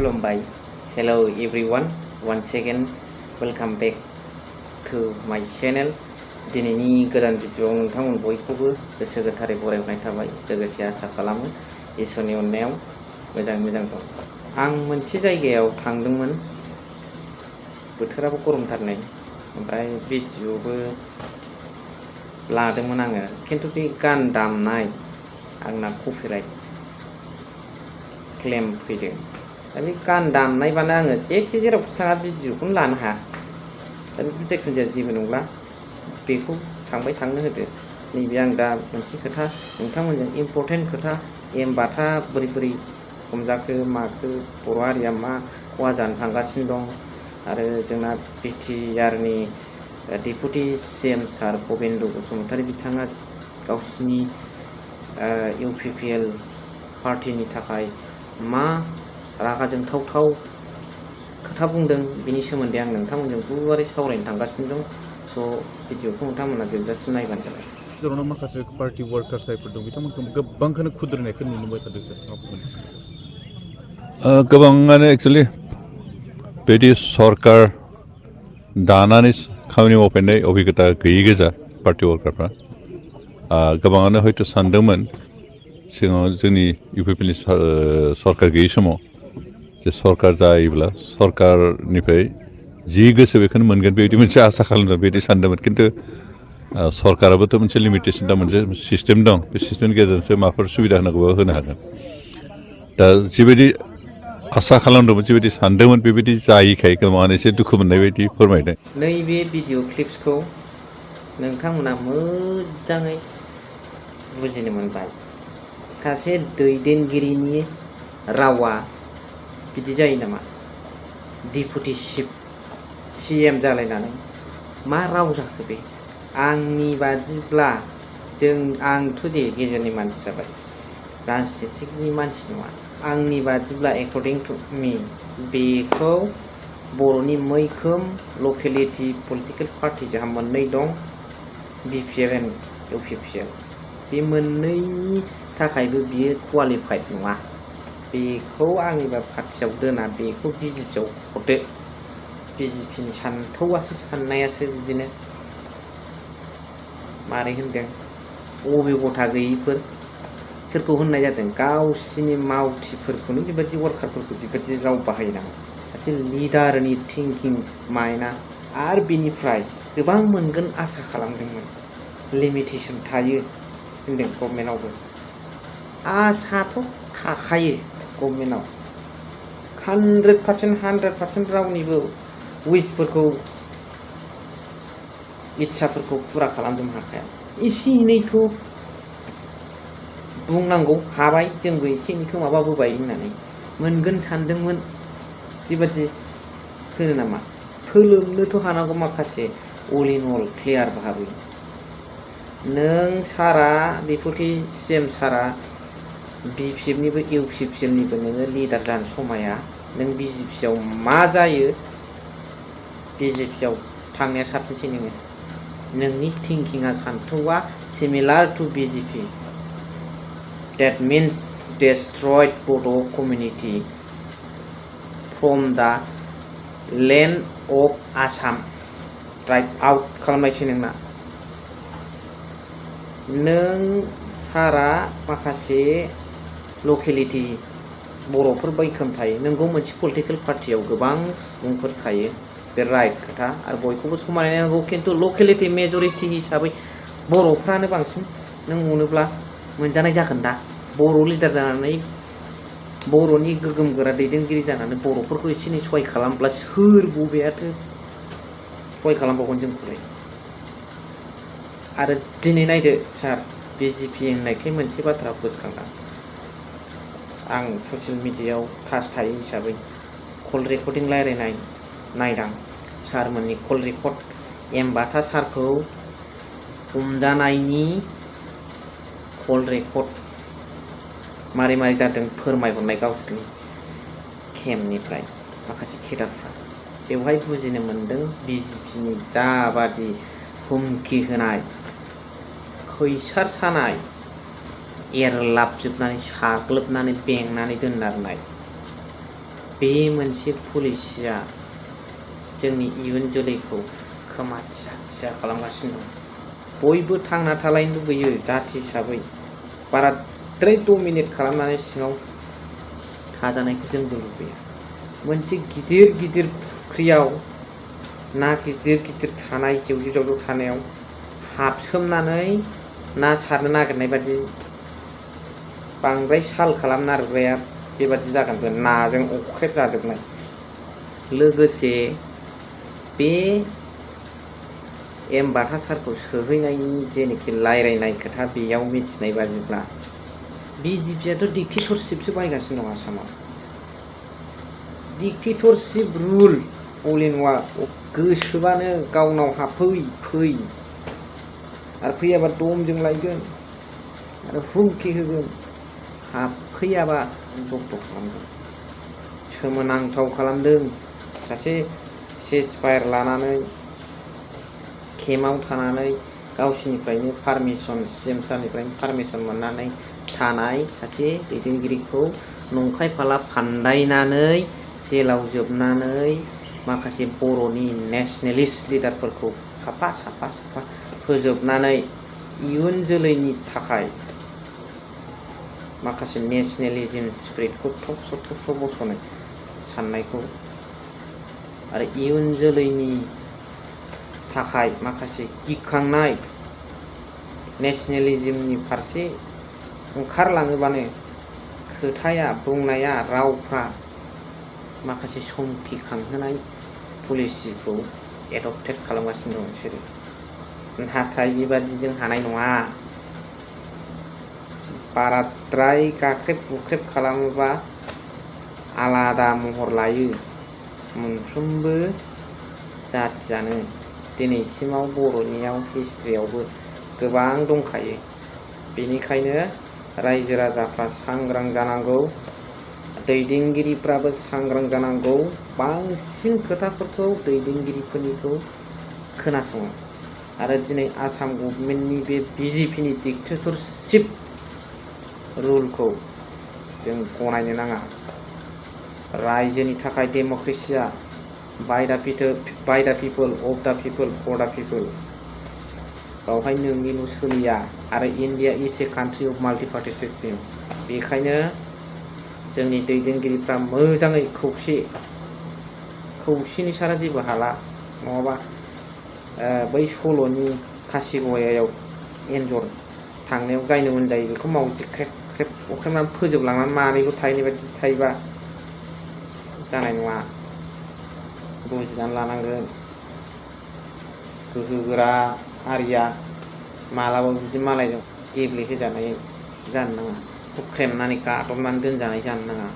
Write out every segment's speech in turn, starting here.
खुलुमबाय Hello everyone once again welcome back to my channel दिनैनि गोदान भिडिअ'आव नोंथांमोन बयखौबो गोसो गोथारै बरायहरनाय थाबाय लोगोसे आसा खालामो इसोरनि अननायाव मोजां दं आं मोनसे जायगायाव थांदोंमोन बोथोराबो गरमथारनै ओमफ्राय भिडिअ'बो लादोंमोन आङो खिन्थु बे गान दामनाय आंना कपिराइट क्लेम फैदों दा बे गान दामनायबानो आङो जेखि जेरावखि थाङा भिडिअ'खौनो लानो हाया दा बे जायखिजाया जेबो नंला बेखौ थांनो होदो नैबे आं दा मोनसे खोथा नोंथांमोनजों इम्परटेन्ट खोथा एमबाथा बोरै हमजाखो माखो बर' हारिया मा खहा जानो थांगासिनो दं आरो जोंना बिटिआरनि डेपुटि सिएम सार भबेन्द्र बसुमतारी बिथाङा गावसिनि इउपिपिएल पार्टीनि थाखाय मा रागा जोंथाव खोथा बुंदों बेनि सोमोन्दै आं नोंथांमोनजों गुवारै सावरायनो थांगासिनो दं स' भिडिअ'खौ नोंथांमोना जोबजासिम नायबानो जाबाय जेरावनो माखासे पार्टी वर्कार जायफोर दं बिथांमोनखौ गोबांखौनो खुद्रिनायखौ नुनो थादों सार गोबाङानो एक्सुवेलि बिदि सरकार दानानै खामानि मावफैनाय अभिगता गैयि गोजा पार्टी वर्कारफ्रा गोबाङानो हयथ' सानदोंमोन सिगाङाव जोंनि इउपिपिएलनि सरकार गैयि समाव जे सरकार जायोब्ला सरकारनिफ्राय जि गोसो बेखौनो मोनगोन बेबायदि मोनसे आसा खालामदों बेबायदि सानदोंमोन खिन्थु सरकाराबोथ' मोनसे लिमिटेसन दा मोनसे सिस्टेम दं बे सिस्टेमनि गेजेरजोंसो माबाफोर सुबिदा होनांगौबा होनो हागोन दा जिबायदि आसा खालामदोंमोन जिबायदि सानदोंमोन बेबायदि जायैखाय गोबाङानो एसे दुखु मोननाय बायदि फोरमायदों नैबे भिडिअ क्लिप्सखौ नोंथांमोना मोजाङै बुजिनो मोनबाय सासे दैदेनगिरिनि रावा बिदि जायो नामा डेपुटि सिएम जालायनानै मा राव जाखो बे आंनि बादिब्ला आंथ' दे गेजेरनि मानसि जाबाय राजनितिकनि मानसि नङा आंनि बादिब्ला एकर्डिं टु मी बेखौ बर'नि मैखोम लकेलिटि पलिटिकेल पार्टि जोंहा मोननै दं बिपिएल एन्ड इउपिपिएल बे मोननैनि थाखायबो बियो क्वालिफाइड नङा बेखौ आंनिबा पार्टियाव दोना बेखौ बिजेपियाव हरदो बिजेपिनि साननायासो बिदिनो मारै होनदों अबे गथा गैयिफोर सोरखौ होननाय जादों गावसिनि मावथिफोरखौनो बेबायदि वार्कारफोरखौ बेबायदि राव बाहायनांगौ सासे लिडारनि थिंकिं माइन्डआ आरो बेनिफ्राय गोबां मोनगोन आसा खालामदोंमोन लिमिटेसन थायो होनदों गभर्नमेन्टआवबो आसाथ' थाखायो गभर्नमेन्टआव 100% रावनिबो उइसफोरखौ इच्छाफोरखौ फुरा खालामजोबनो हाखाया एसे एनैथ' बुंनांगौ हाबाय जोंबो एसे एनैखौ माबाबोबाय होननानै मोनगोन सानदोंमोन बेबादि होनो नामा फोलोमनोथ' हानांगौ माखासे अल इन अल क्लियार भाबै नों सारा डेपुटि सिएम सारा बिपिएफनिबो इउपिपिएलनिबो नोङो लिडार जानो समाया नों बिजेपियाव मा जायो बिजेपियाव थांनाया साबसिनसै नोंनि थिंकिंआ सान्थौआ similar to BJP that means destroyed Bodo community from the land of Assam drive out खालामनायसै नोंना नों सारा माखासे लकेलिटि बर'फोर बैखोम थायो नोंगौ मोनसे पलिटिकेल पार्टियाव गोबां सुबुंफोर थायो बे राइट खोथा आरो बयखौबो समानै नांगौ खिन्थु लकेलिटि मेजरिटि हिसाबै बर'फ्रानो बांसिन नों मोनोब्ला मोनजानाय जागोन दा बर' लिडार जानानै बर'नि गोगोम गोरा दैदेनगिरि जानानै बर'फोरखौ एसे एनै सहाय खालामब्ला सोर बबेयाथो सहाय खालामबावगोन जोंखौलाय आरो दिनै नायदो सार बिजेपि होननायखाय मोनसे बाथ्रा गोसोखांदां आं ससियेल मिडियायाव टाच थायो हिसाबै कल रेकर्डिं रायलायनाय नायदां सारमोननि कल रेकर्ड एमबाथा सारखौ हमजानायनि कल रेकर्ड मारै जादों फोरमायहरनाय गावसिनि केम्पनिफ्राय माखासे केडारफ्रा बेवहाय बुजिनो मोन्दों बिजेपिनि जाबादि हुमखि होनाय खैसार सानाय एरलाबजोबनानै साग्लोबनानै बेंनानै दोननाय बे मोनसे पलिसिया जोंनि इयुन जोलैखौ खोमा थिया खालामगासिनो दं। बयबो थांना थालायनो लुगैयो जाथि हिसाबै, बाराद्राय डमिनेट खालामनानै सिङाव थाजानायखौ जोंबो लुबैया। मोनसे गिदिर गिदिर फुख्रियाव ना गिदिर गिदिर थानाय जेव थानायाव हाबसोमनानै ना सारनो नागिरनाय बादि बांद्राय साल खालामनो नागिरग्राया बेबादि जागोन, नाजों अख्रेब जाजोबनाय। लोगोसे बे एमबाथा सारखौ सोहैनायनि जेनोखि रायलायनाय खोथा, बेयाव मिथिनाय बादिब्ला बिजेपियाथ' डिक्टेटरशिपसो बाहायगासिनो दं आसामाव। डिक्टेटरशिप रुल अल इन वान। गोसोबानो गावनाव फै आरो फैयाबा दमजों लायगोन आरो हुमखि होगोन, हाबफैयाबा जब्द खालामगोन। सोमोनांथाव खालामदों। सासे सेसफायार लानानै केम्पआव थानानै गावसिनिफ्रायनो पारमिसन, CM सारनिफ्रायनो पारमिसन मोननानै थानाय सासे दैदेनगिरिखौ नंखाय फाला फान्दायनानै जेलाव जोबनानै माखासे बर'नि नेसनेलिस्ट लिडारफोरखौ साफा फोजोबनानै इयुन जोलैनि थाखाय माखासे नेसनेलिज्म स्पिरिटखौ थबस' बस'नो साननायखौ आरो इयुन जोलैनि थाखाय माखासे गिखांनाय नेसनेलिज्मनि फारसे ओंखारलाङोबानो खोथाया, बुंनाया, रावफ्रा माखासे समखिखांहोनाय पलिसिखौ एडप्टेड खालामगासिनो दं बिसोरो। नाथाय बेबादिजों हानाय नङा। बाराद्राय गाख्रेब गुख्रेब खालामोबा आलादा महर लायो। मोनफ्रोमबो जाथियानो दिनैसिमाव बर'नियाव हिस्ट्रियावबो गोबां दंखायो। बेनिखायनो रायजो राजाफ्रा सांग्रां जानांगौ, दैदेनगिरिफ्राबो सांग्रां जानांगौ। बांसिन खोथाफोरखौ दैदेनगिरिफोरनिखौ खोनासङो आरो दिनै आसाम गभर्नमेन्टनि बे बिजेपिनि डिक्टेटरशिप रुलखौ जों गनायनो नाङा। रायजोनि थाखाय डेम'क्रेसिया by the people, of the people, for the people. बावहाय नोंनिल' सोलिया आरो India is a country of multi party system. बेखायनो जोंनि दैदेनगिरिफ्रा मोजाङै खौसेनि सारा जेबो हाला। नङाबा बै सल'नि खासिगयायाव एन्जर थांनायाव जायनो मोनजायो बेखौ मावजि ख्रेब ख्रेब अख्रेबनानै फोजोबलांनानै मानैबो थाहैनाय बायदि थायोबा जानाय नङा। बुजिनानै लानांगोन। गोहोगोरा हारिया मालाबाबो बिदि मालायजों गेब्लेहोजानाय जानो नाङा, हुख्रेमनानै गादबनानै दोनजानाय जानो नाङा।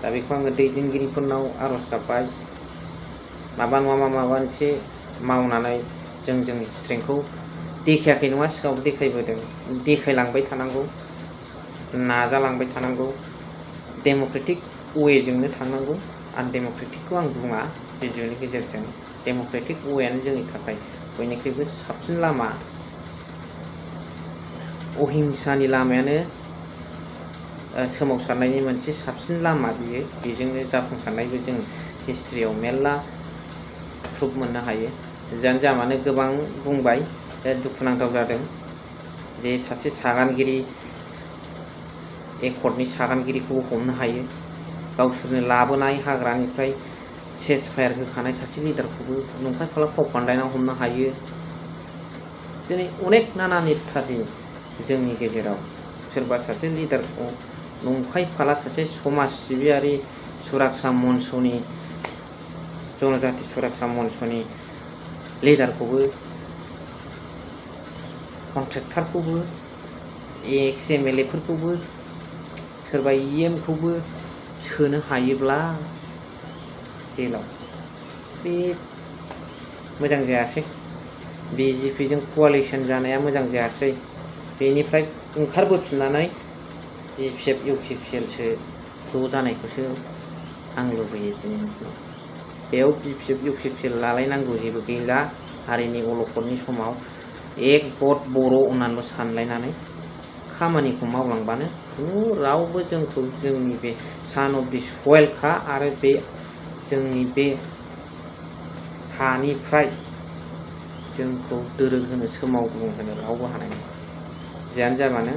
दा बेखौ आङो दैदेनगिरिफोरनाव आर'ज गाबबाय, माबा नङा माबा मोनसे मावनानै जों जोंनि स्ट्रेंथखौ देखायाखै नङा, सिगाङाव देखायबोदों, देखायलांबाय थानांगौ, नाजालांबाय थानांगौ। डेम'क्रेटिक वेजोंनो थांनांगौ। आनडेम'क्रेटिकखौ आं बुङा भिडिअनि गेजेरजों। डेम'क्रेटिक वेयानो जोंनि थाखाय बयनिख्रुइबो साबसिन लामा। अहिंसानि लामायानो सोमावसारनायनि मोनसे साबसिन लामा। बेजोंनो जाफुंसारनायबो जों हिस्ट्रियाव मेरला प्रुफ मोननो हायो। जियानो जा मानो गोबां बुंबाय, दुखुनांथाव जादों जे सासे सागानगिरि, एकर्डनि सागानगिरिखौबो हमनो हायो। गावसोरनो लाबोनाय हाग्रानिफ्राय सेसफायार होखानाय सासे लिडारखौबो नंखाय फाला फाव फान्दायनानै हमनो हायो। दिनै अनेक नाना नेतादि जोंनि गेजेराव सोरबा सासे लिडारखौ नंखाय फाला सासे समाज सिबियारि सुराक्षा मन्चनि, जनजाति सुराक्षा मन्चनि लिडारखौबो, कन्ट्रेक्टरखौबो, एक्स MLA फोरखौबो, सोरबा EM खौबो सोनो हायोब्ला जेलाव, बे मोजां जायासै। बिजेपिजों क'वालिसन जानाया मोजां जायासै। बेनिफ्राय ओंखारबोफिननानै BPF UPPLसो ज' जानायखौसो आं लुबैयो दिनैनि दिनाव। बेयाव BPF UPPL लालायनांगौ जेबो गैला। हारिनि अलखदनि समाव एक भट बर' होननानैल' सानलायनानै खामानिखौ मावलांबानो खुनु रावबो जोंखौ जोंनि बे सान अफ दि सयेलखा आरो बे जोंनि बे हानिफ्राय जोंखौ दोरोग होनो सोमावग्लुं होनो रावबो हानाय नङा। जियानो जाबानो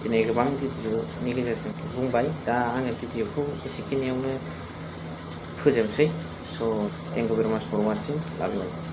दिनै गोबां भिडिअनि गेजेरजों बुंबाय, दा आङो भिडिअखौ एसेखिनियावनो फोजोबसै। स' थेंक इउ भेरि माच फर वाचिं, लाभ इउ अल।